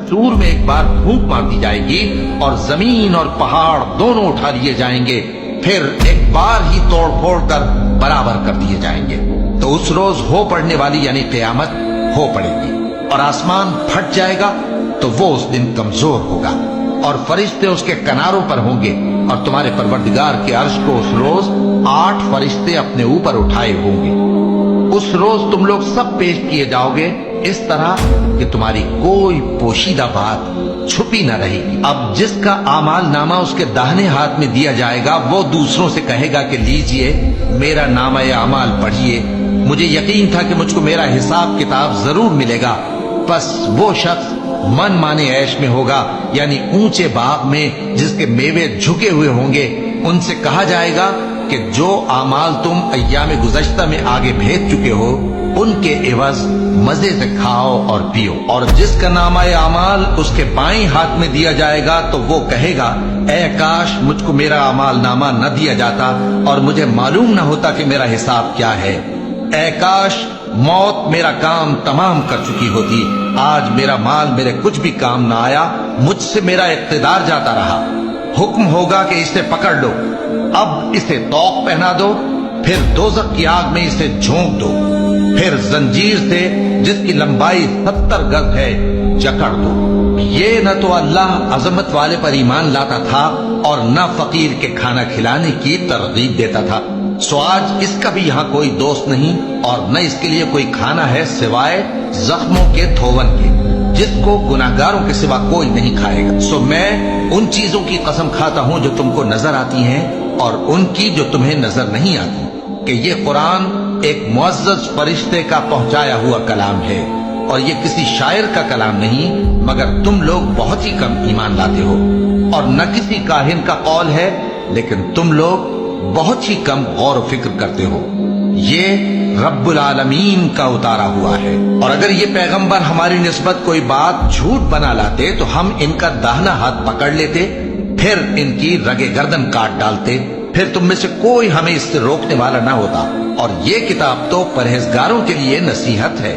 सूर में एक बार फूंक मार दी जाएगी और जमीन और पहाड़ दोनों उठा लिए जाएंगे, फिर एक बार ही तोड़ फोड़ कर बराबर कर दिए जाएंगे। तो उस रोज हो पड़ने वाली यानी क़यामत हो पड़ेगी और आसमान फट जाएगा, तो वो उस दिन कमजोर होगा और फरिश्ते उसके किनारों पर होंगे और तुम्हारे परवरदिगार के अर्श को उस रोज 8 फरिश्ते अपने ऊपर उठाए होंगे। उस रोज तुम लोग सब पेश किए जाओगे इस तरह कि तुम्हारी कोई पोशीदा बात छुपी न रहेगी। अब जिसका आमाल नामा उसके दाहिने हाथ में दिया जाएगा, वो दूसरों से कहेगा कि लीजिए मेरा नामा आमाल पढ़िए, मुझे यकीन था कि मुझको मेरा हिसाब किताब जरूर मिलेगा। बस वो शख्स मन माने ऐश में होगा, यानी ऊंचे बाग में जिसके मेवे झुके हुए होंगे। उनसे कहा जाएगा कि जो आमाल तुम अय्याम गुज़श्ता में आगे भेज चुके हो, उनके एवज मजे से खाओ और पियो। और जिसका नामा आमाल उसके बाएं हाथ में दिया जाएगा, तो वो कहेगा, ऐ काश मुझको मेरा आमाल नामा न दिया जाता और मुझे मालूम न होता कि मेरा हिसाब क्या है। ऐ काश मौत मेरा काम तमाम कर चुकी होती, आज मेरा माल मेरे कुछ भी काम ना आया, मुझसे मेरा इक़्तिदार जाता रहा। हुक्म होगा कि इसे पकड़ लो, अब इसे तौक पहना दो, फिर दोज़ख की आग में इसे झोंक दो, फिर जंजीर से जिसकी लंबाई 70 गज है जकड़ दो। ये न तो अल्लाह अजमत वाले पर ईमान लाता था और न फकीर के खाना खिलाने की तरगीब देता था। सो आज इसका भी यहाँ कोई दोस्त नहीं और न इसके लिए कोई खाना है सिवाय जख्मों के धोवन के, जिसको गुनाहगारों के सिवा कोई नहीं खाएगा। सो मैं उन चीजों की कसम खाता हूँ जो तुमको नजर आती हैं और उनकी जो तुम्हें नजर नहीं आती, कि ये कुरान एक मुअज़्ज़ज़ फरिश्ते का पहुंचाया हुआ कलाम है और ये किसी शायर का कलाम नहीं, मगर तुम लोग बहुत ही कम ईमान लाते हो। और न किसी काहिन का कौल है, लेकिन तुम लोग बहुत ही कम गौर व फिक्र करते हो। ये रब्बुल आलमीन का उतारा हुआ है। और अगर ये पैगंबर हमारी निस्बत कोई बात झूठ बना लाते, तो हम इनका दाहिना हाथ पकड़ लेते, फिर इनकी रगे गर्दन काट डालते, फिर तुम में से कोई हमें इससे रोकने वाला ना होता। और ये किताब तो परहेजगारों के लिए नसीहत है।